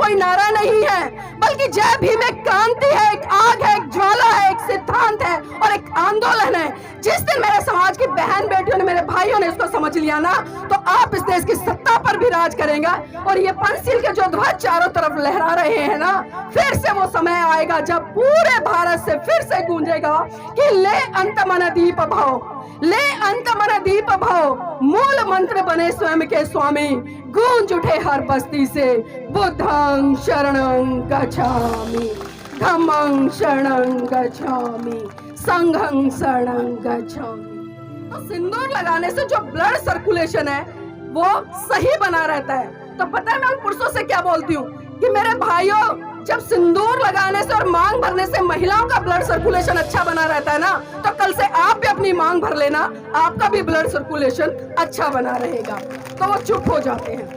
कोई नारा नहीं है, बल्कि जय भीम एक क्रांति है, एक आग है, एक ज्वाला है, एक सिद्धांत है और एक आंदोलन है। जिस दिन मेरे समाज की बहन बेटियों ने, मेरे भाइयों ने इसको समझ लिया ना, तो आप इस देश की सत्ता पर भी राज करेंगा। और ये पंचशील के जो ध्वज चारों तरफ लहरा रहे हैं ना, फिर से वो समय आएगा जब पूरे भारत से फिर से गूंजेगा कि ले अंत मन दीप भव, ले अंत मन दीप भव, मूल मंत्र बने स्वयं के स्वामी, गूंज उठे हर बस्ती से बुद्धं शरणं गच्छामि, धम्मं शरणं गच्छामि, संघं शरणं गच्छामि। तो सिंदूर लगाने से जो ब्लड सर्कुलेशन है वो सही बना रहता है। तो पता है मैं उन पुरुषों से क्या बोलती हूँ कि मेरे भाइयों, जब सिंदूर लगाने से और मांग भरने से महिलाओं का ब्लड सर्कुलेशन अच्छा बना रहता है ना, तो कल से आप भी अपनी मांग भर लेना, आपका भी ब्लड सर्कुलेशन अच्छा बना रहेगा। तो वो चुप हो जाते हैं,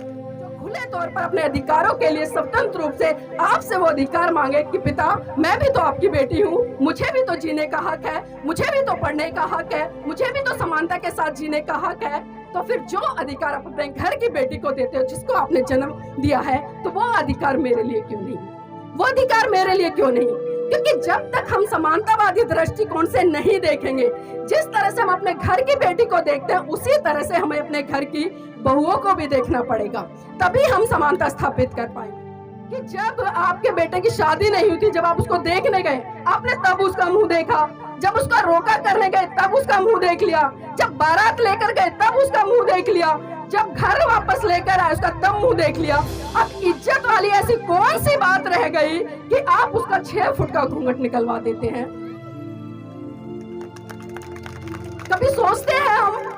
खुले तौर पर अपने अधिकारों के लिए स्वतंत्र रूप से आपसे वो अधिकार मांगे कि पिता, मैं भी तो आपकी बेटी हूँ, मुझे भी तो जीने का हक है, मुझे भी तो पढ़ने का हक है, मुझे भी तो समानता के साथ जीने का हक है। तो फिर जो अधिकार आप अपने घर की बेटी को देते हो, जिसको आपने जन्म दिया है, तो वो अधिकार मेरे लिए क्यों नहीं? वो अधिकार मेरे लिए क्यों नहीं? क्योंकि जब तक हम समानतावादी दृष्टिकोण से नहीं देखेंगे, जिस तरह से हम अपने घर की बेटी को देखते हैं, उसी तरह से हमें अपने घर की बहुओं को भी देखना पड़ेगा, तभी हम समानता स्थापित कर पाएंगे। कि जब आपके बेटे की शादी नहीं हुई थी, जब आप उसको देखने गए, आपने तब उसका मुंह देखा, जब उसका रोका करने गए तब उसका मुंह देख लिया, जब बारात लेकर गए तब उसका मुंह देख लिया, जब घर वापस लेकर आए उसका तब मुंह देख लिया। अब इज्जत वाली ऐसी कौन सी बात रह गई कि आप उसका 6 फुट का घूंघट निकलवा देते हैं? कभी सोचते हैं हम?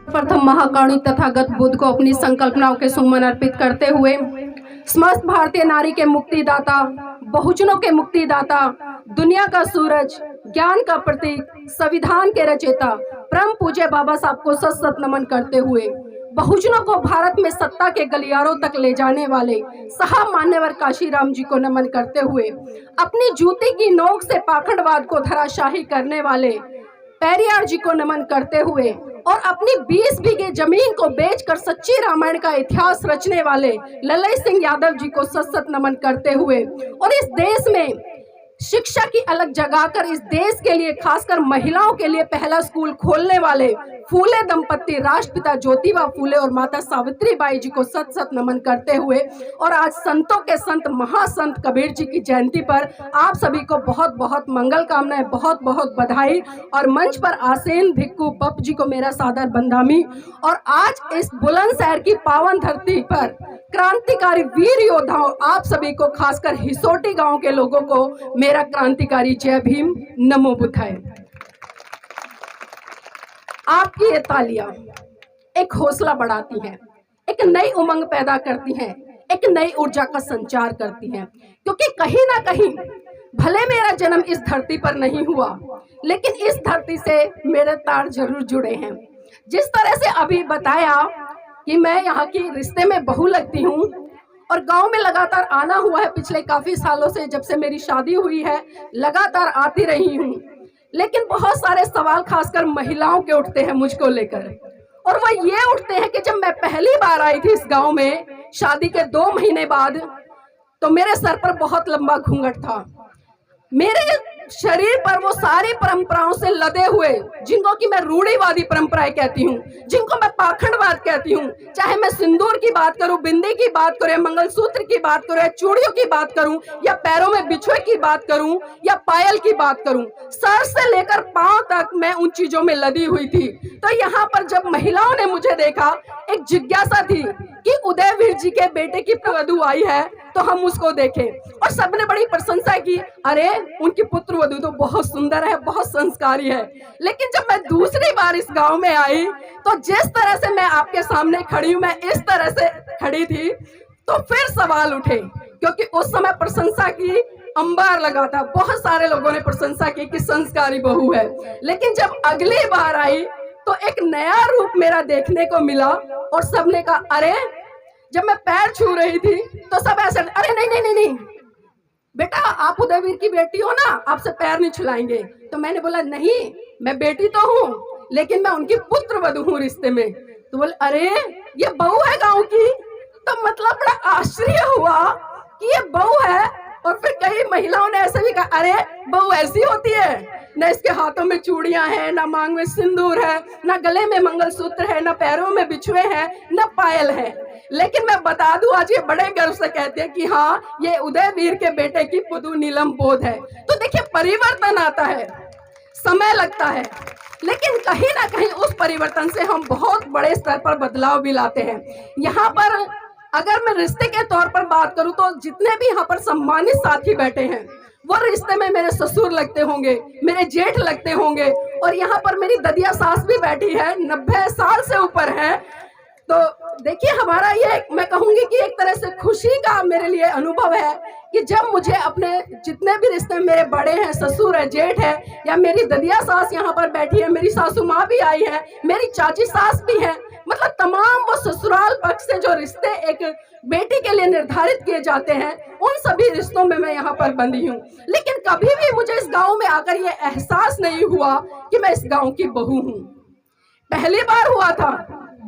प्रथम महाकारुणिक तथागत बुद्ध को अपनी संकल्पनाओं के सुमन अर्पित करते हुए समस्त भारतीय नारी के मुक्तिदाता, बहुजनों के मुक्तिदाता, दुनिया का सूरज, ज्ञान का प्रतीक, संविधान के रचयिता परम पूज्य बाबा साहब को सत सत नमन करते हुए, बहुजनों को भारत में सत्ता के गलियारों तक ले जाने वाले साहब मान्यवर काशीराम जी को नमन करते हुए, अपनी जूती की नोक से पाखंडवाद को धराशाही करने वाले पेरियार जी को नमन करते हुए, और अपनी 20 बीघे जमीन को बेचकर सच्ची रामायण का इतिहास रचने वाले ललई सिंह यादव जी को सत सत नमन करते हुए, और इस देश में शिक्षा की अलग जगाकर इस देश के लिए, खासकर महिलाओं के लिए पहला स्कूल खोलने वाले फूले दंपत्ति राष्ट्रपिता ज्योतिबा फूले और माता सावित्री बाई जी को सत सत नमन करते हुए, और आज संतों के संत महासंत कबीर जी की जयंती पर आप सभी को बहुत बहुत मंगल कामनाएं, बहुत बहुत बधाई। और मंच पर आसीन भिक्खु पप जी को मेरा सादर बंदामी। और आज इस बुलंदशहर की पावन धरती पर क्रांतिकारी वीर योद्धाओं, आप सभी को, खासकर हिसोटी गांव के लोगों को मेरा क्रांतिकारी जय भीम, नमो बुद्धाय। आपकी ये तालियां एक हौसला बढ़ाती हैं, एक नई उमंग पैदा करती हैं, एक नई ऊर्जा का संचार करती हैं। क्योंकि कहीं ना कहीं भले मेरा जन्म इस धरती पर नहीं हुआ, लेकिन इस धरती से मेरे तार जरूर जुड़े हैं। जिस तरह से अभी बताया कि मैं यहाँ की रिश्ते में बहू लगती हूँ और गांव में लगातार आना हुआ है पिछले काफी सालों से, जब से मेरी शादी हुई है लगातार आती रही हूँ। लेकिन बहुत सारे सवाल खासकर महिलाओं के उठते हैं मुझको लेकर, और वो ये उठते हैं कि जब मैं पहली बार आई थी इस गांव में शादी के 2 महीने बाद, तो मेरे सर पर बहुत लंबा घूंघट था। मेरे शरीर पर वो सारी परंपराओं से लदे हुए, जिनको कि मैं रूढ़िवादी परंपराएं कहती हूँ, जिनको मैं पाखंडवाद कहती हूँ, चाहे मैं सिंदूर की बात करूँ, बिंदी की बात करूँ, मंगलसूत्र की बात करूँ, या चूड़ियों की बात करूँ, या पैरों में बिछुए की बात करूँ, या पायल की बात करूँ, सर से लेकर पांव तक मैं उन चीजों में लदी हुई थी। तो यहाँ पर जब महिलाओं ने मुझे देखा, एक जिज्ञासा थी कि उदयवीर जी के बेटे की वधू आई है तो हम उसको देखें, और सबने बड़ी प्रशंसा की, अरे उनकी पुत्र वधू तो बहुत सुंदर है, बहुत संस्कारी है। लेकिन जब मैं दूसरी बार इस गांव में आई, तो जिस तरह से मैं आपके सामने खड़ी हूं, मैं इस तरह से खड़ी थी, तो फिर सवाल उठे। क्योंकि उस समय प्रशंसा की अंबार लगा था, बहुत सारे लोगों ने प्रशंसा की कि संस्कारी बहू है। लेकिन जब अगली बार आई तो एक नया रूप मेरा देखने को मिला, और सबने कहा, अरे जब मैं पैर छू रही थी तो सब ऐसे, अरे नहीं नहीं नहीं नहीं, बेटा आप उदयवीर की बेटी हो ना, आपसे पैर नहीं छुलाएंगे। तो मैंने बोला नहीं, मैं बेटी तो हूँ लेकिन मैं उनकी पुत्र वधू हूँ रिश्ते में। तो बोले अरे ये बहू है गांव की। तो मतलब बड़ा आश्चर्य हुआ कि ये बहू है। और फिर कई महिलाओं ने ऐसे भी कहा अरे बहू ऐसी होती है, न इसके हाथों में चूड़ियां हैं, ना मांग में सिंदूर है, ना गले में मंगलसूत्र है, ना पैरों में बिछुए हैं, ना पायल है। लेकिन मैं बता दूं आज ये बड़े गर्व से कहते हैं कि हाँ ये उदयवीर के बेटे की पुदु नीलम बोध है। तो देखिए परिवर्तन आता है, समय लगता है, लेकिन कहीं ना कहीं उस परिवर्तन से हम बहुत बड़े स्तर पर बदलाव भी लाते हैं। यहाँ पर अगर मैं रिश्ते के तौर पर बात करूं तो जितने भी यहाँ पर सम्मानित साथी बैठे हैं वो रिश्ते में मेरे ससुर लगते होंगे, मेरे जेठ लगते होंगे, और यहाँ पर मेरी ददिया सास भी बैठी है, 90 साल से ऊपर है। तो देखिए हमारा ये मैं कहूंगी कि एक तरह से खुशी का मेरे लिए अनुभव है कि जब मुझे अपने जितने भी रिश्ते मेरे बड़े हैं, ससुर है, जेठ है, या मेरी ददिया सास यहाँ पर बैठी है, मेरी सासू माँ भी आई है, मेरी चाची सास भी है, मतलब तमाम वो ससुराल पक्ष से जो रिश्ते एक बेटी के लिए निर्धारित किए जाते हैं उन सभी रिश्तों में मैं यहाँ पर बंधी हूँ। लेकिन कभी भी मुझे इस गाँव में आकर ये एहसास नहीं हुआ कि मैं इस गाँव की बहू हूँ। पहली बार हुआ था,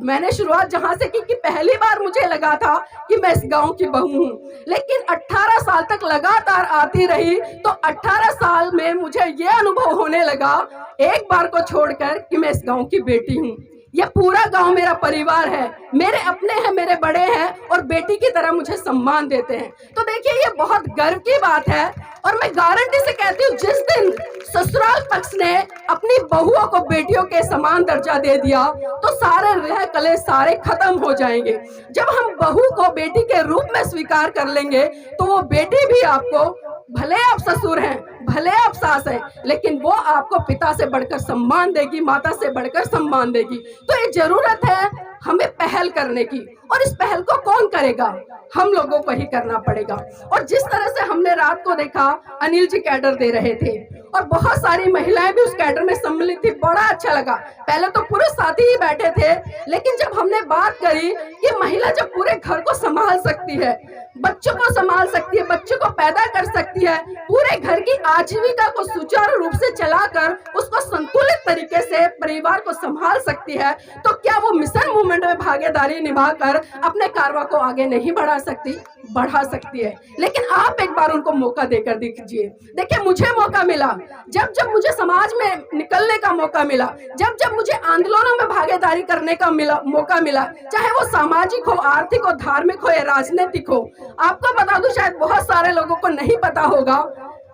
मैंने शुरुआत जहां से की कि पहली बार मुझे लगा था कि मैं इस गांव की बहू हूं। लेकिन 18 साल तक लगातार आती रही तो 18 साल में मुझे ये अनुभव होने लगा एक बार को छोड़कर कि मैं इस गांव की बेटी हूं। ये पूरा गांव मेरा परिवार है, मेरे अपने हैं, मेरे बड़े हैं और बेटी की तरह मुझे सम्मान देते हैं। तो देखिए ये बहुत गर्व की बात है और मैं गारंटी से कहती हूँ जिस दिन ससुराल पक्ष ने अपनी बहुओं को बेटियों के समान दर्जा दे दिया तो सारे रह कले सारे खत्म हो जाएंगे। जब हम बहू को बेटी के रूप में स्वीकार कर लेंगे तो वो बेटी भी आपको, भले आप ससुर हैं, भले आप सास हैं, लेकिन वो आपको पिता से बढ़कर सम्मान देगी, माता से बढ़कर सम्मान देगी। तो ये जरूरत है हमें पहल करने की, और इस पहल को कौन करेगा? हम लोगों को ही करना पड़ेगा। और जिस तरह से हमने रात को देखा अनिल जी कैडर दे रहे थे और बहुत सारी महिलाएं भी उस कैडर में सम्मिलित थी, बड़ा अच्छा लगा। पहले तो पुरुष साथी ही बैठे थे, लेकिन जब हमने बात करी कि महिला जब पूरे घर को संभाल सकती है, बच्चों को संभाल सकती है, बच्चों को पैदा कर सकती है, पूरे घर की आजीविका को सुचारू रूप से चलाकर उसको संतुलित तरीके से परिवार को संभाल सकती है, तो क्या वो मिशन मूवमेंट में भागीदारी निभाकर अपने कारवा को आगे नहीं बढ़ा सकती? बढ़ा सकती है। लेकिन आप एक बार उनको मौका देकर दीजिए। देखिए मुझे मौका मिला, जब जब मुझे समाज में निकलने का मौका मिला, जब जब मुझे आंदोलनों में भागीदारी करने का मौका मिला, चाहे वो सामाजिक हो, आर्थिक हो, धार्मिक हो या राजनीतिक हो। आपको बता दूं, शायद बहुत सारे लोगों को नहीं पता होगा,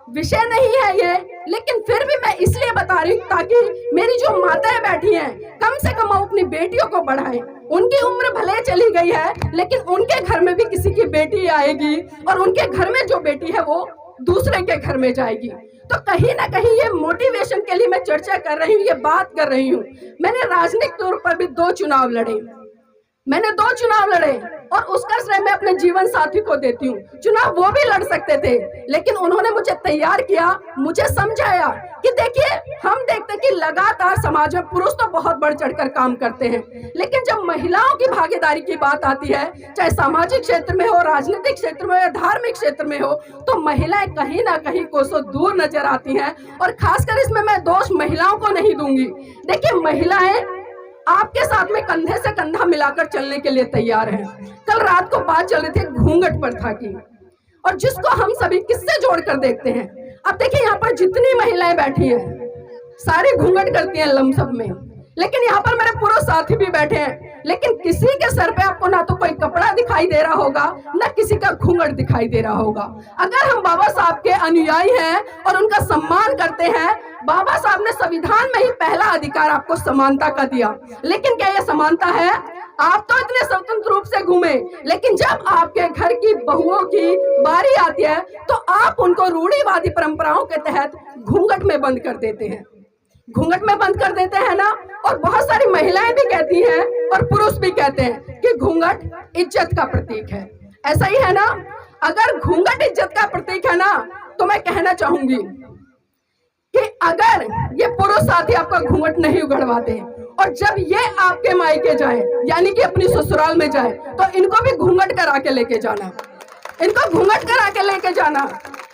विषय नहीं है ये, लेकिन फिर भी मैं इसलिए बता रही हूँ ताकि मेरी जो माताएं बैठी हैं कम से कम अपनी बेटियों को बढ़ाएं। उनकी उम्र भले चली गई है, लेकिन उनके घर में भी किसी की बेटी आएगी और उनके घर में जो बेटी है वो दूसरे के घर में जाएगी। तो कहीं ना कहीं ये मोटिवेशन के लिए मैं चर्चा कर रही हूँ, ये बात कर रही हूँ। मैंने राजनीतिक तौर पर भी 2 चुनाव लड़े, मैंने 2 चुनाव लड़े और उसका श्रेय मैं अपने जीवन साथी को देती हूँ। चुनाव वो भी लड़ सकते थे, लेकिन उन्होंने मुझे तैयार किया, मुझे समझाया कि देखिए हम देखते हैं कि लगातार समाज में पुरुष तो बहुत बढ़ चढ़कर काम करते हैं, लेकिन जब महिलाओं की भागीदारी की बात आती है, चाहे सामाजिक क्षेत्र में हो, राजनीतिक क्षेत्र में हो या धार्मिक क्षेत्र में हो, तो महिलाएं कहीं ना कहीं कोसों दूर नजर आती हैं। और खासकर इसमें मैं दोष महिलाओं को नहीं दूंगी। देखिए महिलाएं आपके साथ में कंधे से कंधा मिलाकर चलने के लिए तैयार हैं। कल रात को बात चल रही थी घूंघट प्रथा की, और जिसको हम सभी किससे जोड़कर देखते हैं। अब देखिए यहाँ पर जितनी महिलाएं बैठी हैं सारी घूंघट करती हैं लमसम में, लेकिन यहाँ पर मेरे पुरुष साथी भी बैठे हैं, लेकिन किसी के सर पे आपको ना तो कोई कपड़ा दिखाई दे रहा होगा, ना किसी का घूंघट दिखाई दे रहा होगा। अगर हम बाबा साहब के अनुयायी हैं और उनका सम्मान करते हैं, बाबा साहब ने संविधान में ही पहला अधिकार आपको समानता का दिया, लेकिन क्या यह समानता है? आप तो इतने स्वतंत्र रूप से घूमे, लेकिन जब आपके घर की बहुओं की बारी आती है तो आप उनको रूढ़िवादी परंपराओं के तहत घूंघट में बंद कर देते हैं, घूंघट में बंद कर देते हैं ना। और बहुत सारी महिलाएं भी कहती हैं और पुरुष भी कहते हैं कि घूंघट इज्जत का प्रतीक है। ऐसा ही है ना? अगर घूंघट इज्जत का प्रतीक है ना, तो मैं कहना चाहूंगी कि अगर ये पुरुष साथी आपका घूंघट नहीं उगड़वाते और जब ये आपके मायके जाए, यानी कि अपनी ससुराल में जाए, तो इनको भी घूंघट करा के लेके जाना, इनको घूंघट करा के लेके जाना।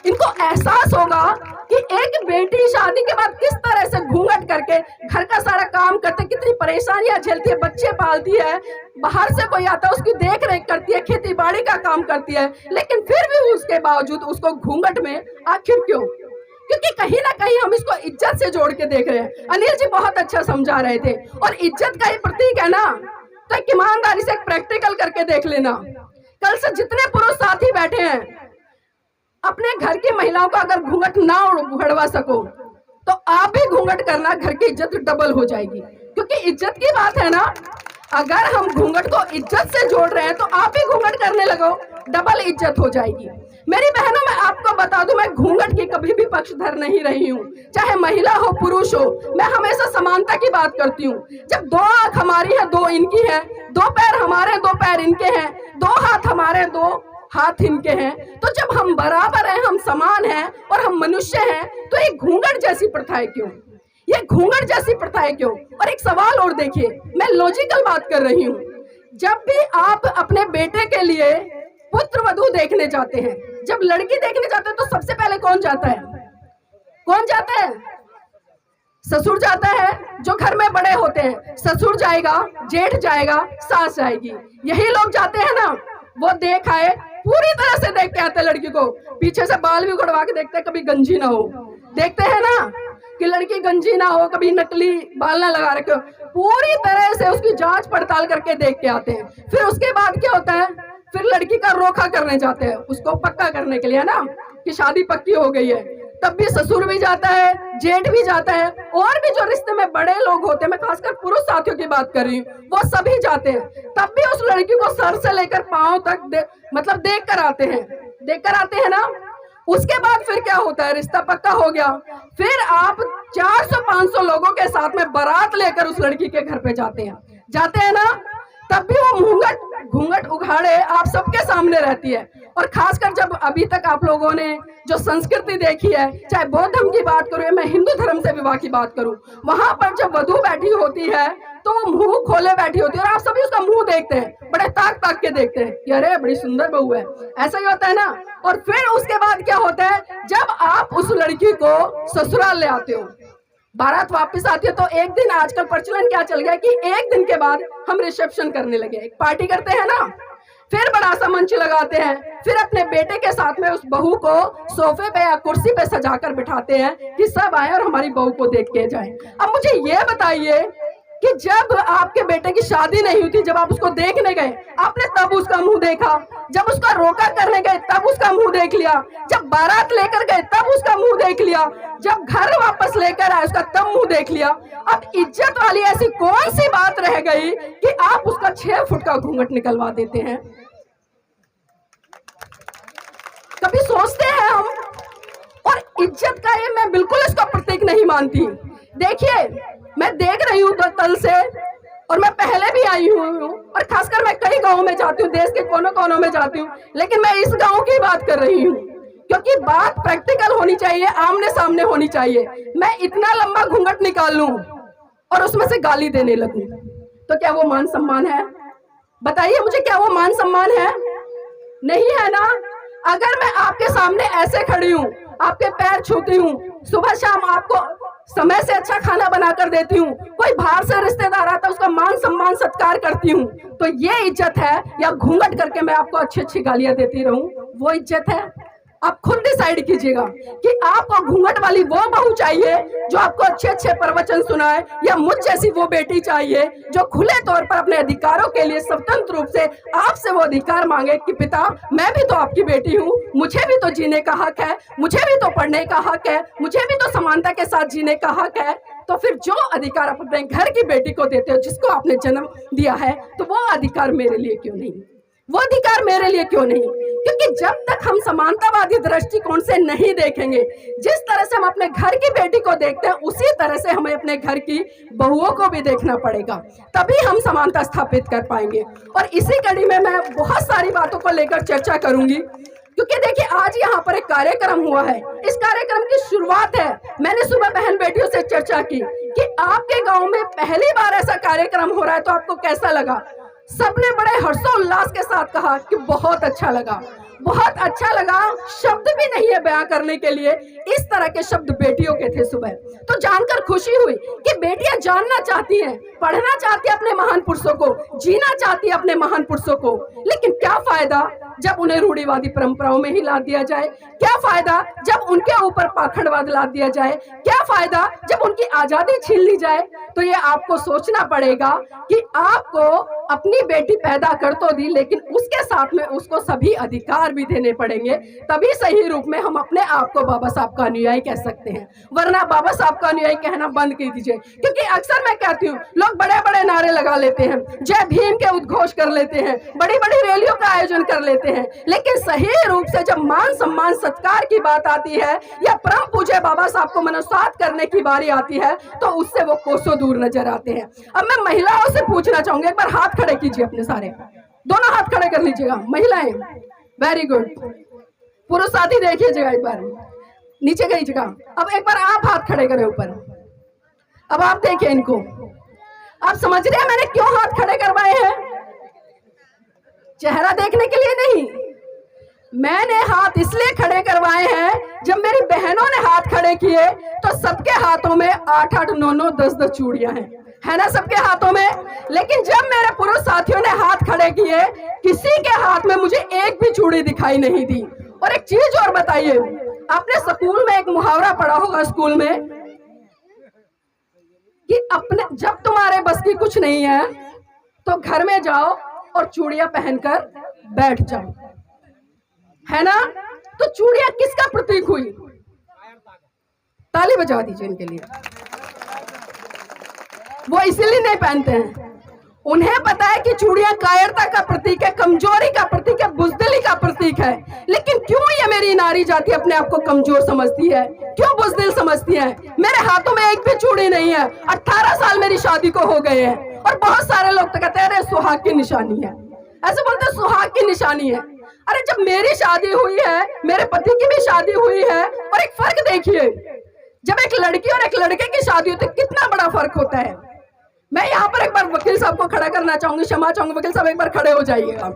इनको एहसास होगा कि एक बेटी शादी के बाद किस तरह से घूंघट करके घर का सारा काम करते, कितनी परेशानियां झेलती है, बच्चे पालती है, बाहर से कोई आता है उसकी देख रेख करती है, खेती बाड़ी का काम करती है, लेकिन फिर भी उसके बावजूद उसको घूंघट में आखिर क्यों? क्योंकि कहीं ना कहीं हम इसको इज्जत से जोड़ के देख रहे हैं। अनिल जी बहुत अच्छा समझा रहे थे, और इज्जत का ये प्रतीक है ना, तो एक ईमानदारी से एक प्रैक्टिकल करके देख लेना। कल से जितने पुरुष साथी बैठे हैं, अपने घर की महिलाओं का अगर घूंघट ना उड़वा सको तो आप भी घूंघट करना, घर की इज्जत डबल हो जाएगी। क्योंकि इज्जत की बात है ना, अगर हम घूंघट को इज्जत से जोड़ रहे हैं तो आप भी घूंघट करने लगो, डबल इज्जत हो जाएगी। मेरी बहनों, मैं आपको बता दूं, मैं घूंघट की कभी भी पक्षधर नहीं रही हूं, चाहे महिला हो पुरुष हो, मैं हमेशा समानता की बात करती हूं। जब दो आंख हमारी है, दो इनकी है, दो पैर हमारे, दो पैर इनके हैं, दो हाथ हमारे, दो हाथ इनके हैं, तो जब हम बराबर हैं, हम समान हैं और हम मनुष्य हैं, तो ये घूंघट जैसी प्रथाएं क्यों? ये घूंघट जैसी प्रथाएं क्यों? और एक सवाल और देखिए, मैं लॉजिकल बात कर रही हूँ। जब भी आप अपने बेटे के लिए पुत्र वधू देखने जाते हैं, जब लड़की देखने जाते हैं, तो सबसे पहले कौन जाता है? कौन जाता है? ससुर जाता है, जो घर में बड़े होते हैं। ससुर जाएगा, जेठ जाएगा, सास जाएगी, यही लोग जाते हैं ना। वो देख आए, पूरी तरह से देख के आते हैं लड़की को, पीछे से बाल भी उखड़वा के देखते हैं, कभी गंजी ना हो, देखते हैं ना कि लड़की गंजी ना हो, कभी नकली बाल ना लगा रखे हो, पूरी तरह से उसकी जांच पड़ताल करके देख के आते हैं। फिर उसके बाद क्या होता है? फिर लड़की का रोका करने जाते हैं, उसको पक्का करने के लिए, है ना, कि शादी पक्की हो गई है। तब भी ससुर भी जाता है, जेठ भी जाता है, और भी जो रिश्ते में बड़े लोग होते हैं, मैं खासकर पुरुष साथियों की बात कर रही हूँ, वो सभी जाते हैं। तब भी उस लड़की को सर से लेकर पांव तक देख कर आते हैं ना। उसके बाद फिर क्या होता है? रिश्ता पक्का हो गया, फिर आप 400-500 लोगों के साथ में बारात लेकर उस लड़की के घर पे जाते हैं ना। तब भी वो घूंघट उघाड़े आप सबके सामने रहती है। और खासकर जब अभी तक आप लोगों ने जो संस्कृति देखी है, चाहे बौद्ध धर्म की बात करूं या मैं हिंदू धर्म से विवाह की बात करूं, वहां पर जब वधू बैठी होती है तो वो मुंह खोले बैठी होती है, और आप सभी उसका मुंह देखते हैं, बड़े ताक के देखते हैं कि अरे बड़ी सुंदर बहू है, ऐसा ही होता है ना। और फिर उसके बाद क्या होता है? जब आप उस लड़की को ससुराल ले आते हो, बारात वापस आती है, तो एक दिन, आजकल प्रचलन क्या चल गया कि एक दिन के बाद हम रिसेप्शन करने लगे, एक पार्टी करते हैं ना, फिर बड़ा सा मंच लगाते हैं, फिर अपने बेटे के साथ में उस बहू को सोफे पे या कुर्सी पे सजाकर बिठाते हैं कि सब आए और हमारी बहू को देख के जाएं। अब मुझे ये बताइए कि जब आपके बेटे की शादी नहीं हुई थी, जब आप उसको देखने गए, आपने तब उसका मुंह देखा, जब उसका रोका करने गए तब उसका मुंह देख लिया, जब बारात लेकर गए तब उसका मुंह देख लिया, जब घर वापस लेकर आए उसका तब मुंह देख लिया। अब इज्जत वाली ऐसी कौन सी बात रह गई कि आप उसका 6 फुट का घूंघट निकलवा देते हैं? कभी सोचते हैं हम? और इज्जत का ये मैं बिल्कुल इसका प्रतीक नहीं मानती। देखिए, मैं देख रही हूँ कल से, और मैं पहले भी आई हूँ, और खासकर मैं कई गांवों में जाती हूँ, देश के कोनों कोनों में जाती हूँ, लेकिन मैं इस गांव की बात कर रही हूँ क्योंकि बात प्रैक्टिकल होनी चाहिए, आमने सामने होनी चाहिए। मैं इतना लंबा घूंघट निकाल लूं और उसमें से गाली देने लगूं, तो क्या वो मान सम्मान है? बताइए मुझे, क्या वो मान सम्मान है? नहीं है ना। अगर मैं आपके सामने ऐसे खड़ी हूँ, आपके पैर छूती हूँ, सुबह शाम आपको समय से अच्छा खाना बनाकर देती हूँ, कोई बाहर से रिश्तेदार आता है उसका मान सम्मान सत्कार करती हूँ, तो ये इज्जत है? या घूंघट करके मैं आपको अच्छी अच्छी गालियां देती रहूं, वो इज्जत है? आप खुद डिसाइड कीजिएगा कि आपको घूंघट वाली वो बहू चाहिए जो आपको अच्छे अच्छे प्रवचन सुनाए, या मुझ जैसी वो बेटी चाहिए जो खुले तौर पर अपने अधिकारों के लिए स्वतंत्र रूप से आपसे वो अधिकार मांगे कि पिता, मैं भी तो आपकी बेटी हूँ, मुझे भी तो जीने का हक है, मुझे भी तो पढ़ने का हक है, मुझे भी तो समानता के साथ जीने का हक है। तो फिर जो अधिकार आप अपने घर की बेटी को देते हो, जिसको आपने जन्म दिया है, तो वो अधिकार मेरे लिए क्यों नहीं? वो अधिकार मेरे लिए क्यों नहीं? क्योंकि जब तक हम समानतावादी दृष्टिकोण से नहीं देखेंगे, जिस तरह से हम अपने घर की बेटी को देखते हैं, उसी तरह से हमें अपने घर की बहुओं को भी देखना पड़ेगा, तभी हम समानता स्थापित कर पाएंगे। और इसी कड़ी में मैं बहुत सारी बातों को लेकर चर्चा करूंगी, क्योंकि देखिए आज यहाँ पर एक कार्यक्रम हुआ है, इस कार्यक्रम की शुरुआत है। मैंने सुबह बहन बेटियों से चर्चा की कि आपके गाँव में पहली बार ऐसा कार्यक्रम हो रहा है, तो आपको कैसा लगा? सबने बड़े हर्षोल्लास के साथ कहा कि बहुत अच्छा लगा, बहुत अच्छा लगा, शब्द भी नहीं नहीं है बयां करने के लिए। इस तरह के शब्द बेटियों के थे सुबह। तो जानकर खुशी हुई कि बेटियां जानना चाहती हैं, पढ़ना चाहती है अपने महान पुरुषों को, जीना चाहती है अपने महान पुरुषों को। लेकिन क्या फायदा जब उन्हें रूढ़िवादी परंपराओं में ही लाद दिया जाए? क्या फायदा जब उनके ऊपर पाखंडवाद लाद दिया जाए? क्या फायदा जब उनकी आजादी छीन ली जाए? तो ये आपको सोचना पड़ेगा कि आपको अपनी बेटी पैदा कर तो दी, लेकिन उसके साथ में उसको सभी अधिकार भी देने पड़ेंगे, तभी सही रूप में हम अपने आप को बाबा साहब का अनुयायी कह सकते हैं। वरना बाबा साहब का अनुयायी कहना बंद कर दीजिए। क्योंकि अक्सर मैं कहती हूँ, लोग बड़े बड़े नारे लगा लेते हैं, जय भीम के उद्घोष कर लेते हैं, बड़ी बड़ी रैलियों का आयोजन कर लेते हैं, लेकिन सही रूप से जब मान सम्मान सत्कार की बात आती है या परम पूज्य बाबा साहब को मनसात करने की बारी आती है, तो उससे वो कोसों दूर नजर आते हैं। अब मैं महिलाओं से पूछना चाहूंगी, एक बार हाथ खड़े कीजिए अपने सारे, दोनों हाथ खड़े कर लीजिएगा महिलाएं, वेरी गुड। पुरुष साथी देखिएगा, एक बार नीचे करिएगा। अब एक बार आप हाथ खड़े करें ऊपर। अब आप देखिए इनको, आप समझ रहे हैं मैंने क्यों हाथ खड़े करवाए हैं? चेहरा देखने के लिए नहीं, मैंने हाथ इसलिए खड़े करवाए हैं, जब मेरी बहनों ने हाथ खड़े किए तो सबके हाथों में 8-8, 9-9, 10-10 चूड़ियां हैं, है ना सबके हाथों में। लेकिन जब मेरे पुरुष साथियों ने हाथ खड़े किए, किसी के हाथ में मुझे एक भी चूड़ी दिखाई नहीं दी। और एक चीज और बताइए, आपने स्कूल में एक मुहावरा पढ़ा होगा स्कूल में कि अपने जब तुम्हारे बस की कुछ नहीं है तो घर में जाओ और चूड़ियां पहनकर बैठ जाओ, है ना। तो चूड़ियां किसका प्रतीक हुई? ताली बजा दीजिए इनके लिए। वो इसीलिए नहीं पहनते हैं, उन्हें पता है कि चूड़ियां कायरता का प्रतीक है, कमजोरी का प्रतीक है, बुजदिली का प्रतीक है। लेकिन क्यों ये मेरी नारी जाति अपने आप को कमजोर समझती है, क्यों बुजदिल समझती है? मेरे हाथों में एक भी चूड़ी नहीं है, 18 साल मेरी शादी को हो गए हैं, और बहुत सारे लोग तो कहते हैं अरे सुहाग की निशानी है, ऐसे बोलते हैं सुहाग की निशानी है। अरे जब मेरी शादी हुई है, मेरे पति की भी शादी हुई है, और एक फर्क देखिए, जब एक लड़की और एक लड़के की शादी होती है कितना बड़ा फर्क होता है। मैं यहाँ पर एक बार वकील साहब को खड़ा करना चाहूंगी, क्षमा चाहूंगी, वकील साहब एक बार खड़े हो जाइएगा।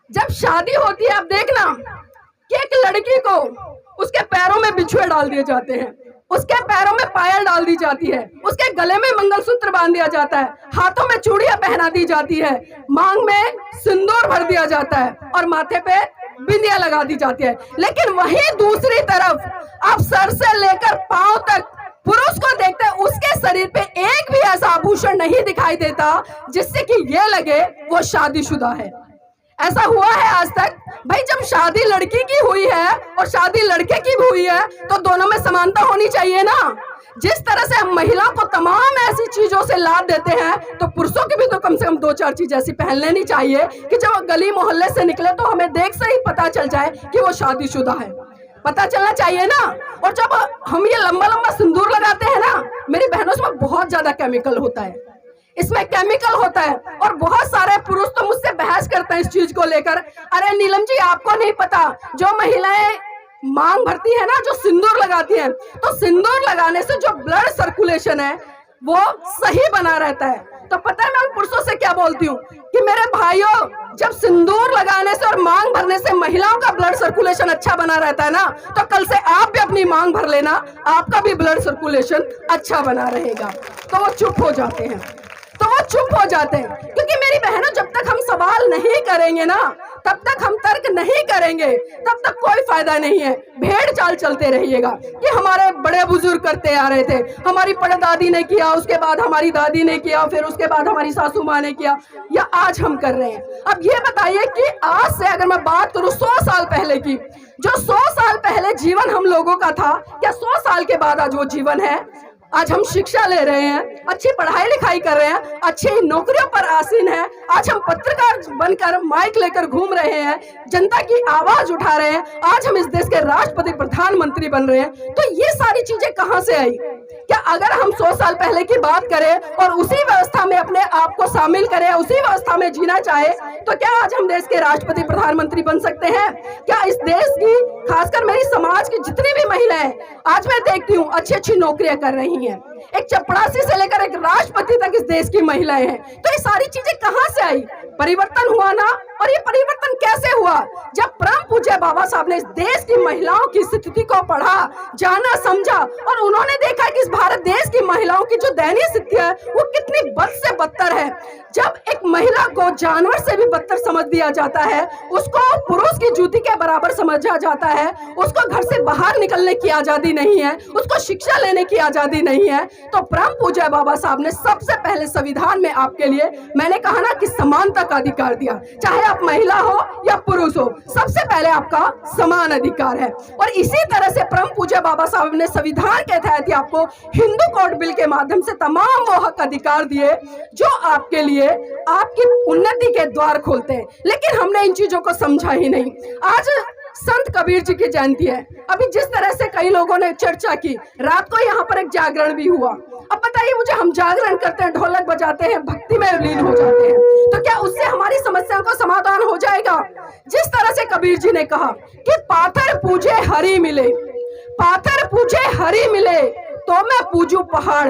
जब शादी होती है, आप देखना कि एक लड़की को उसके पैरों में बिछुए डाल दिए जाते हैं, उसके पैरों में पायल डाल दी जाती है, उसके गले में मंगलसूत्र बांध दिया जाता है, हाथों में चूड़ियां पहना दी जाती है, मांग में सिंदूर भर दिया जाता है, और माथे पे बिंदिया लगा दी जाती है। लेकिन वहीं दूसरी तरफ आप सर से लेकर पांव तक पुरुष को देखते हैं, उसके शरीर पे एक भी ऐसा आभूषण नहीं दिखाई देता जिससे कि ये लगे वो शादीशुदा है। ऐसा हुआ है आज तक? भाई जब शादी लड़की की हुई है और शादी लड़के की भी हुई है तो दोनों में समानता होनी चाहिए ना। जिस तरह से हम महिला को तमाम ऐसी चीजों से लाद देते हैं, तो पुरुषों की भी तो कम से कम 2-4 चीज ऐसी पहन लेनी चाहिए कि जब वो गली मोहल्ले से निकले तो हमें देख से ही पता चल जाए कि वो शादीशुदा है, पता चलना चाहिए ना। और जब हम ये लंबा लंबा सिंदूर लगाते हैं ना, मेरी बहनों, इसमें बहुत ज्यादा केमिकल होता है, इसमें केमिकल होता है। और बहुत सारे पुरुष तो मुझसे बहस करते हैं इस चीज को लेकर, अरे नीलम जी आपको नहीं पता, जो महिलाएं मांग भरती है ना, जो सिंदूर लगाती हैं, तो सिंदूर लगाने से जो ब्लड सर्कुलेशन है वो सही बना रहता है। तो पता है मैं उन पुरुषों से क्या बोलती हूँ कि मेरे भाइयों, जब सिंदूर लगाने से और मांग भरने से महिलाओं का ब्लड सर्कुलेशन अच्छा बना रहता है ना, तो कल से आप भी अपनी मांग भर लेना, आपका भी ब्लड सर्कुलेशन अच्छा बना रहेगा। तो वो चुप हो जाते हैं, तो वो चुप हो जाते हैं, क्योंकि मेरी बहनों जब तक हम सवाल नहीं करेंगे ना, तब तक हम तर्क नहीं करेंगे, तब तक कोई फायदा नहीं है। भेड़ चाल चलते रहिएगा कि हमारे बड़े बुजुर्ग करते आ रहे थे, हमारी परदादी ने किया, उसके बाद हमारी दादी ने किया, फिर उसके बाद हमारी सासू माँ ने किया, या आज हम कर रहे हैं। अब ये बताइए कि आज से अगर मैं बात करूं 100 साल पहले की, जो 100 साल पहले जीवन हम लोगों का था, क्या 100 साल के बाद आज वो जीवन है? आज हम शिक्षा ले रहे हैं, अच्छी पढ़ाई लिखाई कर रहे हैं, अच्छी नौकरियों पर आसीन है, आज हम पत्रकार बनकर माइक लेकर घूम रहे हैं, जनता की आवाज उठा रहे हैं, आज हम इस देश के राष्ट्रपति प्रधानमंत्री बन रहे हैं। तो ये सारी चीजें कहां से आई? क्या अगर हम 100 साल पहले की बात करें और उसी व्यवस्था में अपने आप को शामिल करें, उसी व्यवस्था में जीना चाहे, तो क्या आज हम देश के राष्ट्रपति प्रधानमंत्री बन सकते हैं? क्या इस देश की, खासकर मेरी समाज की जितनी भी महिलाएं आज मैं देखती हूँ अच्छी अच्छी नौकरियां कर रही हैं, एक चपड़ासी से लेकर एक राष्ट्रपति तक इस देश की महिलाएं हैं। तो ये सारी चीजें कहां से आई? परिवर्तन हुआ ना। और ये परिवर्तन कैसे हुआ? जब परम पूज्य बाबा साहब ने इस देश की महिलाओं की स्थिति को पढ़ा, जाना, समझा और उन्होंने देखा कि इस भारत देश की महिलाओं की जो दयनीय स्थिति है वो कितनी बद से बदतर है। जब एक महिला को जानवर से भी बदतर समझ दिया जाता है, उसको पुरुष की जूती के बराबर समझा जाता है, उसको घर से बाहर निकलने की आजादी नहीं है, उसको शिक्षा लेने की आजादी नहीं है, तो परम पूज्य बाबा साहब ने सबसे पहले संविधान में आपके लिए, मैंने कहा ना कि समानता का अधिकार दिया। चाहे आप महिला हो या पुरुष हो, सबसे पहले आपका समान अधिकार है। और इसी तरह से परम पूज्य बाबा साहब ने संविधान के तहत ही आपको हिंदू कोड बिल के माध्यम से तमाम वो हक अधिकार दिए जो आपके लिए आपकी उन्नति के द्वार खोलते हैं। लेकिन हमने इन चीजों को समझा ही नहीं। आज संत कबीर जी की जयंती है। अभी जिस तरह से कई लोगों ने चर्चा की, रात को यहाँ पर एक जागरण भी हुआ। अब बताइए मुझे, हम जागरण करते हैं, ढोलक बजाते हैं, भक्ति में लीन हो जाते हैं, तो क्या उससे हमारी समस्याओं का समाधान हो जाएगा? जिस तरह से कबीर जी ने कहा कि पाथर पूजे हरि मिले, पाथर पूजे हरि मिले तो मैं पूजू पहाड़,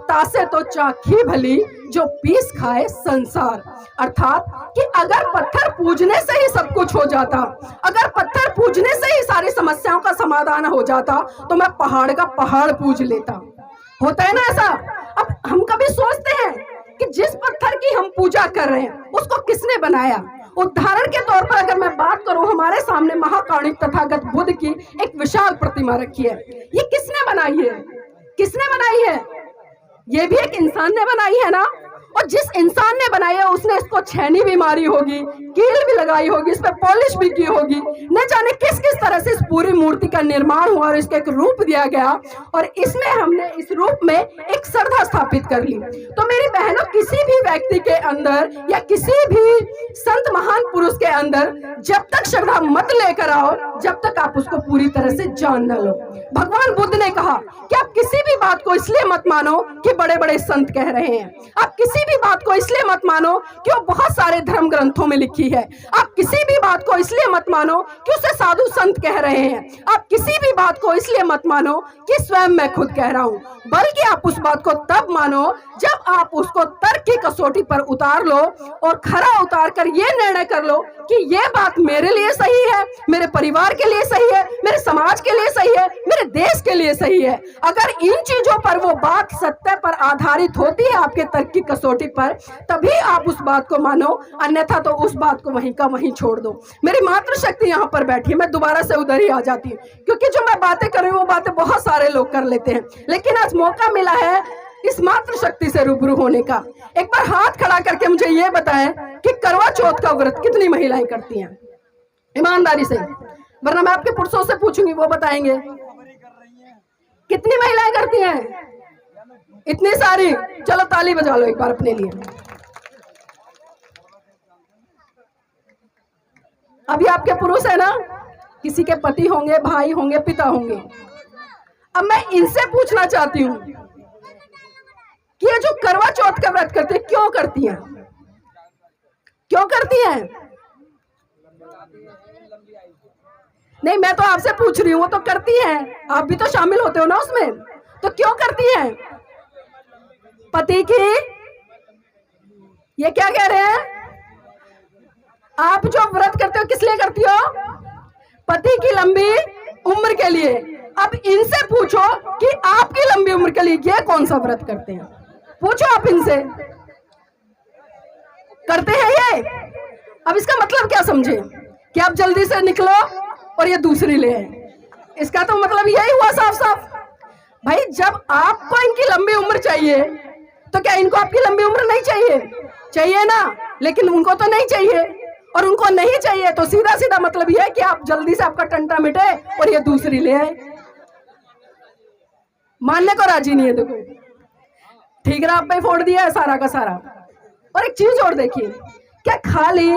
तासे तो चाखी भली जो पीस खाए संसार। अर्थात कि अगर पत्थर पूजने से ही सब कुछ हो जाता, अगर पत्थर पूजने से ही सारी समस्याओं का समाधान हो जाता, तो मैं पहाड़ का पहाड़ पूज लेता। होता है ना ऐसा? अब हम कभी सोचते हैं कि जिस पत्थर की हम पूजा कर रहे हैं उसको किसने बनाया? उदाहरण के तौर पर अगर मैं बात करूं, हमारे सामने महाकारुणिक तथागत बुद्ध की एक विशाल प्रतिमा रखी है। ये किसने बनाई है? किसने बनाई है? ये भी एक इंसान ने बनाई है ना। और जिस इंसान ने बनाई है उसने इसको छेनी भी मारी होगी, कील भी लगाई होगी, इस पे पॉलिश भी की होगी, न जाने किस किस तरह से इस पूरी मूर्ति का निर्माण हुआ और इसके एक रूप दिया गया और इसमें हमने इस रूप में एक श्रद्धा स्थापित कर ली। तो मेरी बहनों, किसी भी व्यक्ति के अंदर या किसी भी संत महान पुरुष के अंदर जब तक श्रद्धा मत लेकर आओ, जब तक आप उसको पूरी तरह से जान न लो। भगवान बुद्ध ने कहा कि आप किसी भी बात को इसलिए मत मानो कि बड़े बड़े संत कह रहे हैं, आप किसी भी बात को इसलिए मत मानो कि वो बहुत सारे धर्म ग्रंथों में लिखी है, आप किसी भी बात को इसलिए मत मानो कि उसे साधु संत कह रहे हैं, आप किसी भी बात को इसलिए मत मानो कि स्वयं मैं खुद कह रहा हूं, बल्कि आप उस बात को तब मानो जब आप उसको तर्क की कसौटी पर उतार लो और खरा उतार कर ये निर्णय कर लो कि ये बात मेरे लिए सही है, मेरे परिवार के लिए सही है, मेरे समाज के लिए सही है, मेरे देश के लिए सही है। अगर इन चीजों पर वो बात सत्य पर आधारित होती है आपके तर्क की कसौटी पर, तभी आप उस बात को मानो, अन्यथा तो उस बात को वहीं का वहीं छोड़ दो। मेरी मातृशक्ति यहाँ पर बैठी, मैं दोबारा से उधर ही आ जाती हूँ, क्योंकि जो मैं बातें कर रही हूँ वो बातें बहुत सारे लोग कर लेते हैं, लेकिन आज मौका मिला है इस मातृशक्ति से रूबरू होने का। एक बार हाथ खड़ा करके मुझे ये बताएं कि करवा चौथ का व्रत कितनी महिलाएं करती हैं, ईमानदारी से, वरना मैं आपके पुरुषों से पूछूंगी, वो बताएंगे कितनी महिलाएं करती हैं? इतनी सारी। चलो ताली बजा लो एक बार अपने लिए। अभी आपके पुरुष है ना, किसी के पति होंगे, भाई होंगे, पिता होंगे। अब मैं इनसे पूछना चाहती हूँ कि ये जो करवा चौथ का व्रत करते हैं, क्यों करती हैं? क्यों करती हैं? नहीं, मैं तो आपसे पूछ रही हूँ, वो तो करती हैं, आप भी तो शामिल होते हो ना उसमें, तो क्यों करती हैं? पति की, ये क्या कह रहे हैं? आप जो व्रत करते हो किस लिए करती हो? पति की लंबी उम्र के लिए। अब इनसे पूछो कि आपकी लंबी उम्र के लिए ये कौन सा व्रत करते हैं? पूछो आप इनसे, करते हैं ये? अब इसका मतलब क्या समझे कि आप जल्दी से निकलो और ये दूसरी ले आए, इसका तो मतलब यही हुआ साफ साफ। भाई, जब आपको इनकी लंबी उम्र चाहिए तो क्या इनको आपकी लंबी उम्र नहीं चाहिए? चाहिए ना, लेकिन उनको तो नहीं चाहिए, और उनको नहीं चाहिए तो सीधा सीधा मतलब यह है कि आप जल्दी से आपका टंटा मिटे और ये दूसरी ले आए। मानने को राजी नहीं है। देखो, ठीक है, आप पे फोड़ दिया है सारा का सारा। और एक चीज और देखिए, क्या खाली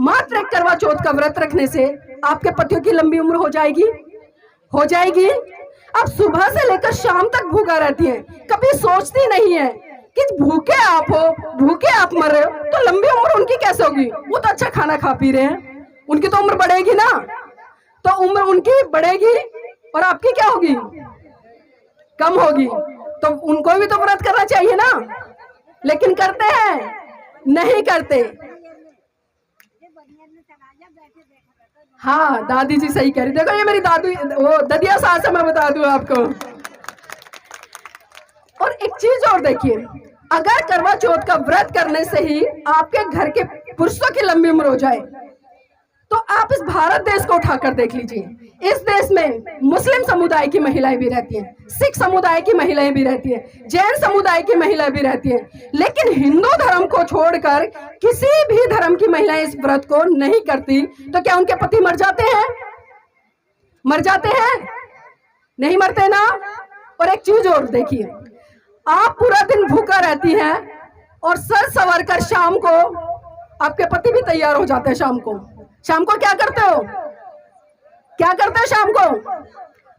मात्र एक करवा चौथ का व्रत रखने से आपके पतियों की लंबी उम्र हो जाएगी? हो जाएगी। आप सुबह से लेकर शाम तक भूखा रहती हैं, कभी सोचती नहीं है कि भूखे आप हो, भूखे आप मर रहे हो, तो लंबी उम्र उनकी कैसे होगी? वो तो अच्छा खाना खा पी रहे हैं, उनकी तो उम्र बढ़ेगी ना। तो उम्र उनकी बढ़ेगी और आपकी क्या होगी? कम होगी। तो उनको भी तो व्रत करना चाहिए ना, लेकिन करते हैं? नहीं करते। हाँ, दादी जी सही कह रही। देखो ये मेरी दादी, वो ददिया सास है, मैं बता दूं आपको। और एक चीज और देखिए, अगर करवा चौथ का व्रत करने से ही आपके घर के पुरुषों की लंबी उम्र हो जाए, तो आप इस भारत देश को उठाकर देख लीजिए। इस देश में मुस्लिम समुदाय की महिलाएं भी रहती हैं, सिख समुदाय की महिलाएं भी रहती हैं, जैन समुदाय की महिलाएं भी रहती हैं, लेकिन हिंदू धर्म को छोड़कर किसी भी धर्म की महिलाएं इस व्रत को नहीं करती। तो क्या उनके पति मर जाते हैं? मर जाते हैं? नहीं मरते ना। और एक चीज और देखिए, आप पूरा दिन भूखा रहती हैं और सर संवर कर शाम को आपके पति भी तैयार हो जाते हैं। शाम को क्या करते हो? क्या करते हैं शाम को?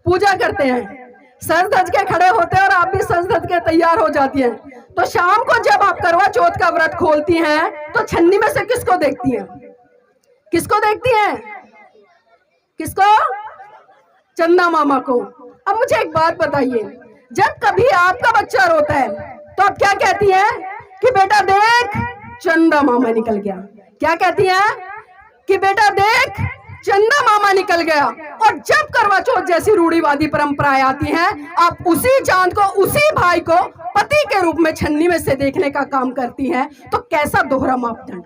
पूजा करते हैं, सज धज के खड़े होते हैं और आप भी सज धज के तैयार हो जाती हैं। तो शाम को जब आप करवा चौथ का व्रत खोलती हैं तो छन्नी में से किसको देखती हैं? किसको देखती हैं? किसको? चंदा मामा को। अब मुझे एक बात बताइए, जब कभी आपका बच्चा रोता है तो आप क्या कहती हैं कि बेटा देख चंदा मामा निकल गया? क्या कहती हैं कि बेटा देख चंदा मामा निकल गया। और जब करवा चौथ जैसी रूढ़िवादी परंपराएं आती हैं, आप उसी चांद को, उसी भाई को पति के रूप में छन्नी में से देखने का काम करती हैं। तो कैसा दोहरा मापदंड,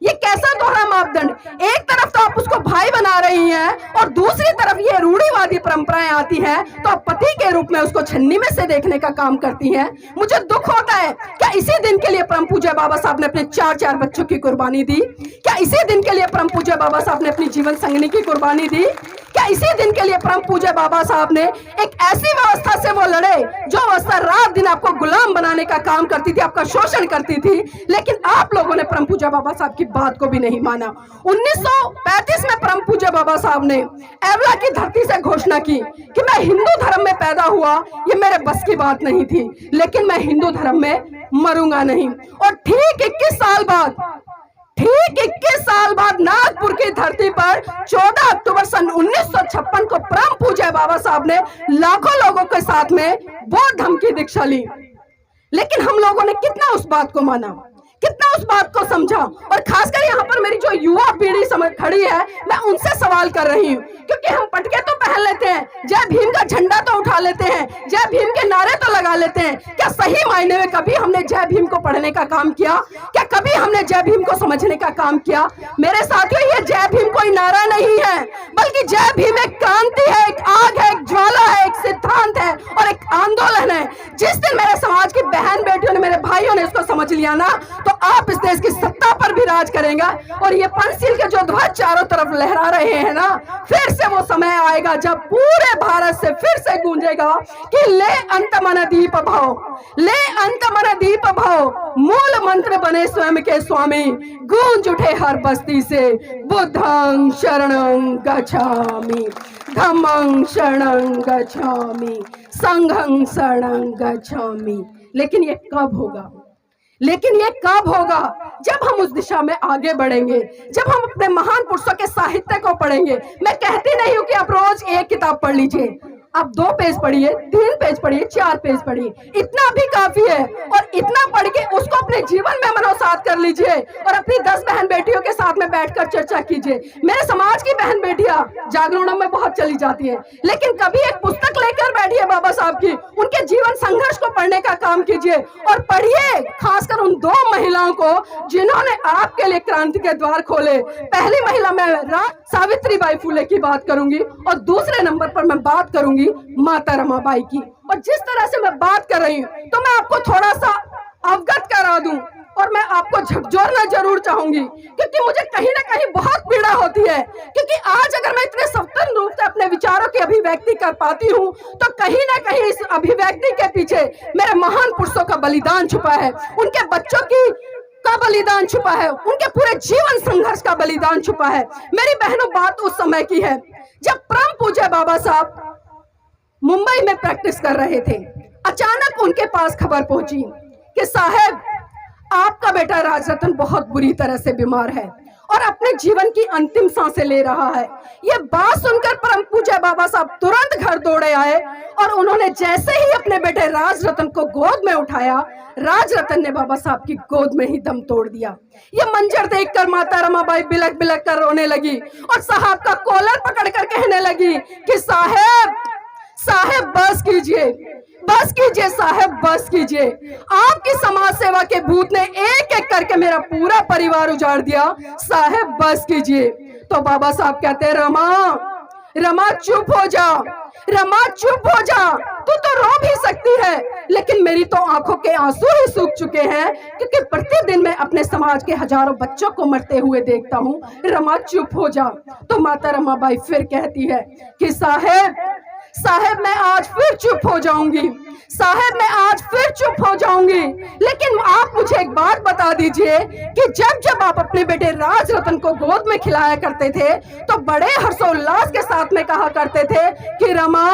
ये कैसा दोहरा मापदंड? एक तरफ तो आप उसको भाई बना रही हैं और दूसरी तरफ ये रूढ़िवादी परंपराएं आती हैं तो आप पति के रूप में उसको छन्नी में से देखने का काम करती हैं। मुझे दुख होता है, क्या इसी दिन के लिए परम पूज्य बाबा साहब ने अपने 4 बच्चों की कुर्बानी दी? क्या इसी दिन के लिए परम पूज्य बाबा साहब ने अपनी जीवन संगिनी की कुर्बानी दी? क्या इसी दिन के लिए परम पूज्य बाबा साहब ने एक ऐसी व्यवस्था से वो लड़े जो व्यवस्था रात दिन आपको गुलाम बनाने का काम करती थी, आपका शोषण करती थी, लेकिन आप लोगों ने परम पूज्य बाबा साहब की बात को भी नहीं माना। 1935 में परम पूज्य बाबा साहब ने एवला की धरती से घोषणा की कि मैं हिंदू धर्म में पैदा हुआ, ये मेरे बस की बात नहीं थी, लेकिन मैं हिंदू धर्म में मरूंगा नहीं। और ठीक 21 साल बाद नागपुर की धरती पर 14 अक्टूबर सन 1956 को परम पूज्य बाबा साहब ने लाखों लोगों के साथ में बौद्ध धर्म की दीक्षा ली। लेकिन हम लोगों ने कितना उस बात को माना, कितना उस बात को समझा? और खासकर यहाँ पर मेरी जो युवा पीढ़ी समझ खड़ी है, मैं उनसे सवाल कर रही हूँ, क्योंकि हम पटके तो पहन लेते हैं, जय भीम का झंडा तो उठा लेते हैं, जय भीम के नारे तो लगा लेते हैं। क्या सही मायने में कभी हमने जय भीम को पढ़ने का काम किया? क्या कभी हमने जय भीम को समझने का काम किया? मेरे साथियों, ये जय भीम कोई नारा नहीं है, बल्कि जय भीम एक क्रांति है, एक आग है, एक ज्वाला है, एक सिद्धांत है और एक आंदोलन है। जिस दिन मेरे समाज की बहन बेटियों ने, मेरे भाइयों ने इसको समझ लिया ना, तो आप इस देश की सत्ता पर भी राज करेंगे। और ये पंचशील के जो ध्वज चारों तरफ लहरा रहे हैं ना, फिर से वो समय आएगा जब पूरे भारत से फिर से गूंजेगा कि ले अंत मन दीप भाव, ले अंत मन दीप भाव, मूल मंत्र बने स्वयं के स्वामी, गूंज उठे हर बस्ती से बुद्धं शरणं गच्छामि, धम्मं शरणं गच्छामि, संघं शरणं गच्छामि। लेकिन ये कब होगा? लेकिन ये कब होगा? जब हम उस दिशा में आगे बढ़ेंगे, जब हम अपने महान पुरुषों के साहित्य को पढ़ेंगे। मैं कहती नहीं हूं कि आप रोज एक किताब पढ़ लीजिए, आप 2 पेज पढ़िए, 3 पेज पढ़िए, 4 पेज पढ़िए, इतना भी काफी है। और इतना पढ़ के उसको अपने जीवन में मनोसात कर लीजिए और अपनी 10 बहन बेटियों के साथ में बैठकर चर्चा कीजिए। मेरे समाज की बहन बेटियां जागरणों में बहुत चली जाती हैं, लेकिन कभी एक पुस्तक लेकर बैठिए बाबा साहब की, उनके जीवन संघर्ष को पढ़ने का काम कीजिए और पढ़िए खासकर उन 2 महिलाओं को जिन्होंने आपके लिए क्रांति के द्वार खोले। पहली महिला मैं सावित्रीबाई फुले की बात करूंगी और दूसरे नंबर पर मैं बात करूंगी माता रमाबाई की। और जिस तरह से मैं बात कर रही हूं, तो मैं आपको थोड़ा सा अवगत करा दूं और मैं आपको झकझोरना जरूर चाहूंगी, क्योंकि मुझे कहीं ना कहीं बहुत पीड़ा होती है। क्योंकि आज अगर मैं इतने स्वतंत्र रूप से अपने विचारों की अभिव्यक्ति कर पाती हूं, तो कहीं ना कहीं इस अभिव्यक्ति के पीछे मेरे महान पुरुषों का बलिदान छुपा है, उनके बच्चों का बलिदान छुपा है, उनके पूरे जीवन संघर्ष का बलिदान छुपा है। मेरी बहनों, बात उस समय की है जब परम पूज्य बाबा साहब मुंबई में प्रैक्टिस कर रहे थे। अचानक उनके पास खबर पहुंची कि साहब, आपका बेटा राजरतन बहुत बुरी तरह से बीमार है और अपने जीवन की अंतिम सांसें ले रहा है। ये बात सुनकर परम पूज्य बाबा साहब तुरंत घर दौड़े आए और उन्होंने जैसे ही अपने बेटे राज रतन को गोद में उठाया, राज रतन ने बाबा साहब की गोद में ही दम तोड़ दिया। ये मंजर देखकर माता रमाबाई बिलक बिलक कर रोने लगी और साहब का कॉलर पकड़कर कहने लगी कि साहब साहब बस कीजिए, बस कीजिए साहब, बस कीजिए। आपकी समाज सेवा के भूत ने एक एक करके मेरा पूरा परिवार उजाड़ दिया, साहब बस कीजिए। तो बाबा साहब कहते हैं, रमा रमा चुप हो जा, रमा चुप हो जा, तू तो रो भी सकती है लेकिन मेरी तो आंखों के आंसू ही सूख चुके हैं, क्योंकि प्रतिदिन मैं अपने समाज के हजारों बच्चों को मरते हुए देखता हूँ। रमा चुप हो जा। तो माता रमाबाई फिर कहती है कि साहब साहब मैं आज फिर चुप हो जाऊंगी, साहब मैं आज फिर चुप हो जाऊंगी, लेकिन आप मुझे एक बात बता दीजिए कि जब जब आप अपने बेटे राज रतन को गोद में खिलाया करते थे तो बड़े हर्षोल्लास के साथ में कहा करते थे कि रमा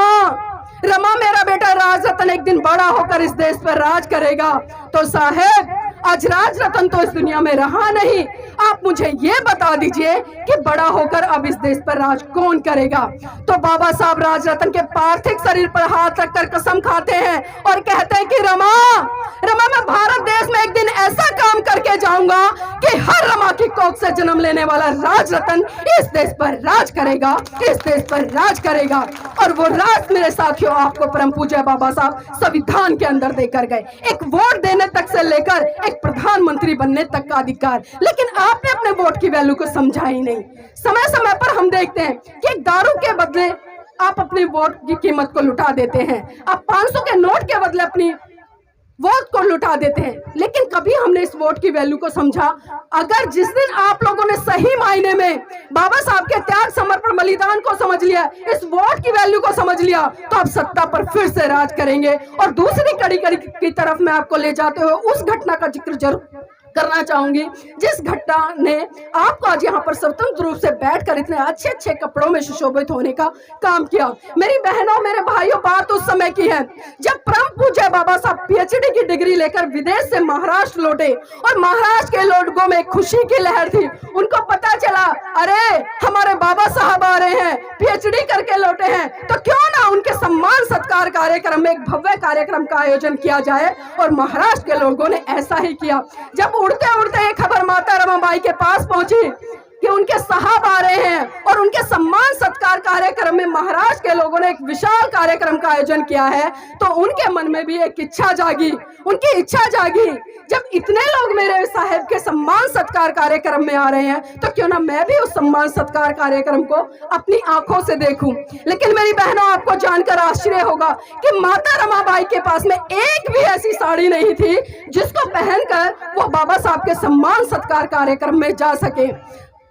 रमा मेरा बेटा राज रतन एक दिन बड़ा होकर इस देश पर राज करेगा। तो साहब आज राज रतन तो इस दुनिया में रहा नहीं, आप मुझे ये बता दीजिए कि बड़ा होकर अब इस देश पर राज कौन करेगा। तो बाबा साहब राज रतन के पार्थिव शरीर पर हाथ रखकर कसम खाते हैं और कहते हैं कि रमा रमा मैं भारत देश में एक दिन ऐसा काम करके जाऊंगा कि हर रमा की कोख से जन्म लेने वाला राज रतन इस देश पर राज करेगा, इस देश पर राज करेगा। और वो राज मेरे साथियों आपको परम पूज्य बाबा साहब संविधान के अंदर देकर गए, एक वोट देने तक से लेकर एक प्रधानमंत्री बनने तक का अधिकार। लेकिन आपने अपने वोट की वैल्यू को समझा ही नहीं। समय समय पर हम देखते हैं कि दारू के बदले आप अपने वोट की कीमत को लुटा देते हैं, आप 500 के नोट के बदले अपनी वोट को लुटा देते हैं, लेकिन कभी हमने इस वोट की वैल्यू को समझा। अगर जिस दिन आप लोगों ने सही मायने में बाबा साहब के त्याग समर्पण बलिदान को समझ लिया, इस वोट की वैल्यू को समझ लिया, तो आप सत्ता पर फिर से राज करेंगे। और दूसरी कड़ी की तरफ मैं आपको ले जाते हुए उस घटना का जिक्र जरूर करना चाहूंगी जिस घटना ने आपको आज यहाँ पर स्वतंत्र रूप से बैठकर इतने अच्छे अच्छे कपड़ों में सुशोभित होने का काम किया। मेरी बहनों मेरे भाइयों, बात उस समय की है जब परम पूज्य बाबा साहब पीएचडी की डिग्री लेकर विदेश से महाराष्ट्र लौटे और महाराष्ट्र के लोगों में खुशी की लहर थी। उनको पता चला अरे हमारे बाबा साहब आ रहे हैं, पीएचडी करके लौटे हैं, तो क्यों ना उनके सम्मान सत्कार कार्यक्रम में एक भव्य कार्यक्रम का आयोजन किया जाए। और महाराष्ट्र के लोगों ने ऐसा ही किया। जब उड़ते उड़ते ये खबर माता रमाबाई के पास पहुंची कि उनके साहब आ रहे हैं और उनके सम्मान सत्कार कार्यक्रम में महाराष्ट्र के लोगों ने एक विशाल कार्यक्रम का आयोजन किया है, तो उनके मन में भी एक इच्छा जागी, उनकी इच्छा जागी जब इतने लोग मेरे साहब के सम्मान सत्कार कार्यक्रम में आ रहे हैं तो क्यों ना मैं भी उस सम्मान सत्कार कार्यक्रम को अपनी आंखों से देखूं। लेकिन मेरी बहनों, आपको जानकर आश्चर्य होगा कि माता रमाबाई के पास में एक भी ऐसी साड़ी नहीं थी जिसको पहनकर वो बाबा साहब के सम्मान सत्कार कार्यक्रम में जा सके।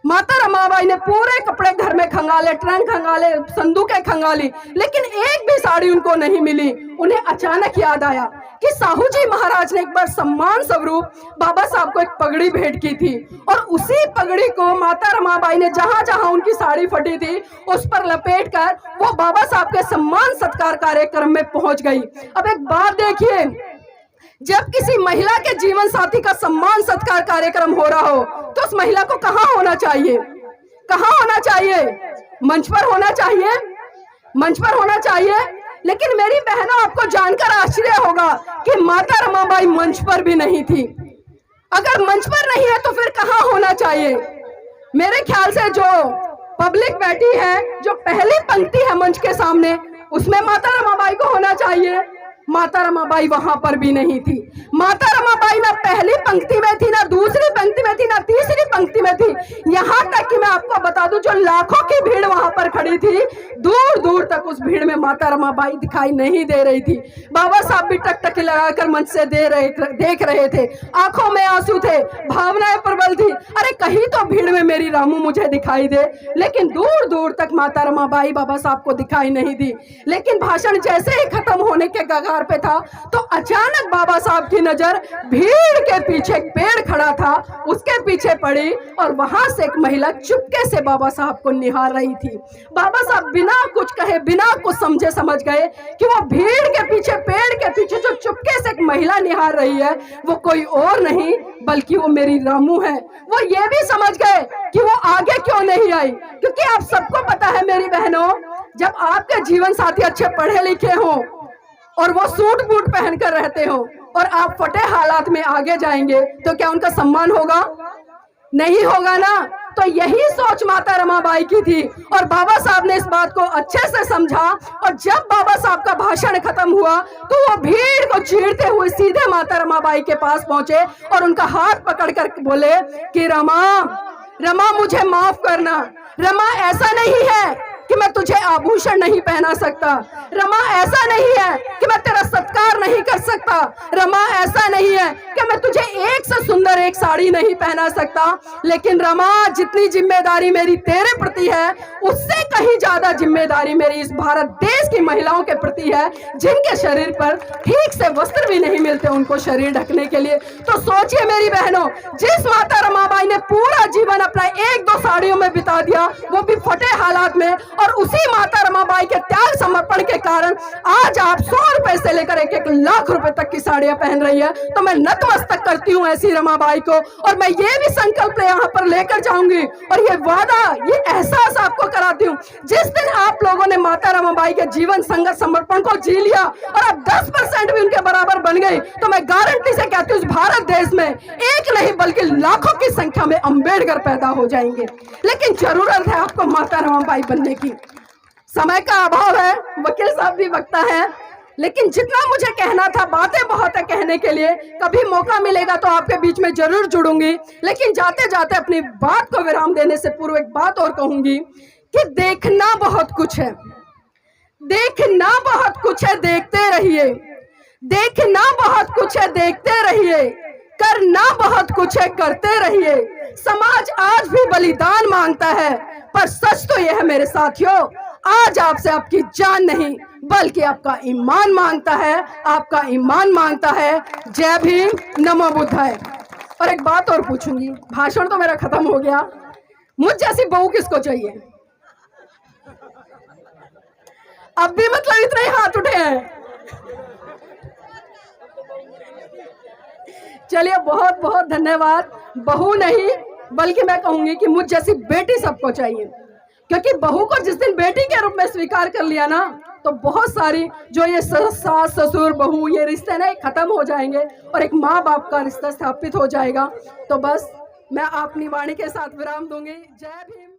माता रमाबाई ने पूरे कपड़े घर में खंगाले, ट्रंक खंगाले, संदूकें खंगाली, लेकिन एक भी साड़ी उनको नहीं मिली। उन्हें अचानक याद आया कि साहू जी महाराज ने एक बार सम्मान स्वरूप बाबा साहब को एक पगड़ी भेंट की थी और उसी पगड़ी को माता रमाबाई ने जहां जहां उनकी साड़ी फटी थी उस पर लपेट कर वो बाबा साहब के सम्मान सत्कार कार्यक्रम में पहुंच गई। अब एक बात देखिए, जब किसी महिला के जीवन साथी का सम्मान सत्कार कार्यक्रम हो रहा हो तो उस महिला को कहाँ होना चाहिए? कहाँ होना चाहिए? मंच पर होना चाहिए, मंच पर होना चाहिए। लेकिन मेरी बहनों, आपको जानकर आश्चर्य होगा कि माता रमाबाई मंच पर भी नहीं थी। अगर मंच पर नहीं है तो फिर कहाँ होना चाहिए? मेरे ख्याल से जो पब्लिक बैठी है, जो पहली पंक्ति है मंच के सामने, उसमें माता रमाबाई को होना चाहिए। माता रमाबाई वहां पर भी नहीं थी। माता रमाबाई ना पहली पंक्ति में थी, ना दूसरी पंक्ति में थी, ना तीसरी पंक्ति में थी। यहाँ तक कि मैं आपको बता दूं, जो लाखों की भीड़ वहां पर खड़ी थी, दूर दूर तक उस भीड़ में माता रमाबाई दिखाई नहीं दे रही थी। बाबा साहब भी टकटकी लगाकर मंच से देख रहे थे, आंखों में आंसू थे, भावनाएं प्रबल थी। अरे कहीं तो भीड़ में मेरी रामू मुझे दिखाई दे, लेकिन दूर दूर तक माता रमाबाई बाबा साहब को दिखाई नहीं दी। लेकिन भाषण जैसे ही खत्म होने के कगार कतार पे था, तो अचानक बाबा साहब की नजर भीड़ के पीछे एक पेड़ खड़ा था उसके पीछे पड़ी, और वहां से एक महिला चुपके से बाबा साहब को निहार रही थी। बाबा साहब बिना कुछ कहे, बिना कुछ समझे समझ गए कि वो भीड़ के पीछे, पेड़ के पीछे जो चुपके से एक महिला निहार रही है वो कोई और नहीं बल्कि वो मेरी रामू है। वो ये भी समझ गए कि वो आगे क्यों नहीं आई, क्योंकि आप सबको पता है मेरी बहनों, जब आपके जीवन साथी अच्छे पढ़े लिखे हो और वो सूट बूट पहनकर रहते हो और आप फटे हालात में आगे जाएंगे तो क्या उनका सम्मान होगा? नहीं होगा ना। तो यही सोच माता रमाबाई की थी, और बाबा साहब ने इस बात को अच्छे से समझा, और जब बाबा साहब का भाषण खत्म हुआ तो वो भीड़ को चीरते हुए सीधे माता रमाबाई के पास पहुंचे और उनका हाथ पकड़कर बोले कि रमा, रमा मुझे माफ करना। रमा, ऐसा नहीं है कि मैं तुझे आभूषण नहीं पहना सकता। रमा, ऐसा नहीं है कि मैं तेरा सत्कार नहीं कर सकता। रमा, ऐसा नहीं है कि मैं तुझे एक से सुंदर एक साड़ी नहीं पहना सकता, लेकिन रमा, जितनी जिम्मेदारी मेरी तेरे प्रति है उससे कहीं ज्यादा जिम्मेदारी मेरी इस भारत देश की महिलाओं के प्रति है, जिनके शरीर पर ठीक से वस्त्र भी नहीं मिलते उनको शरीर ढकने के लिए। तो सोचिए मेरी बहनों, जिस माता रमाबाई ने पूरा जीवन अपना एक दो साड़ियों में बिता दिया, वो भी फटे हालात में, और उसी माता रमाबाई के त्याग समर्पण के कारण आज आप 100 रुपए से लेकर 1-1 लाख रुपए तक की साड़ियां पहन रही है। तो मैं नतमस्तक करती हूँ ऐसी रमाबाई को, और मैं ये भी संकल्प यहाँ पर लेकर जाऊंगी और ये वादा, ये एहसास आपको कराती हूँ, जिस दिन आप लोगों ने माता रमाबाई के जीवन संघर्ष समर्पण को जी लिया और आप 10% भी उनके बराबर बन गई, तो मैं गारंटी से कहती हूँ भारत देश में एक नहीं बल्कि लाखों की संख्या में अंबेडकर पैदा हो जाएंगे। लेकिन जरूरत है आपको माता रमाबाई बनने की। समय का अभाव है, वकील साहब भी वक्ता है, लेकिन जितना मुझे कहना था, बातें बहुत है कहने के लिए, कभी मौका मिलेगा तो आपके बीच में जरूर जुड़ूंगी। लेकिन जाते जाते अपनी बात को विराम देने से पूर्व एक बात और कहूंगी कि देखना बहुत कुछ है, देखना बहुत कुछ है, देखते रहिए। देखना बहुत कुछ है, देखते रहिए। करना बहुत कुछ है, करते रहिए। समाज आज भी बलिदान मांगता है, पर सच तो यह है मेरे साथियों, आज आपसे आपकी जान नहीं बल्कि आपका ईमान मांगता है, आपका ईमान मांगता है। जय भीम, नमो बुद्धाय। और एक बात और पूछूंगी, भाषण तो मेरा खत्म हो गया, मुझ जैसी बहू किसको चाहिए? अब भी मतलब इतने ही हाथ उठे हैं। चलिए, बहुत बहुत धन्यवाद। बहू नहीं बल्कि मैं कहूंगी कि मुझ जैसी बेटी सबको चाहिए, क्योंकि बहू को जिस दिन बेटी के रूप में स्वीकार कर लिया ना, तो बहुत सारी जो ये सास ससुर बहू ये रिश्ते ना खत्म हो जाएंगे और एक माँ बाप का रिश्ता स्थापित हो जाएगा। तो बस मैं अपनी वाणी के साथ विराम दूंगी। जय भीम।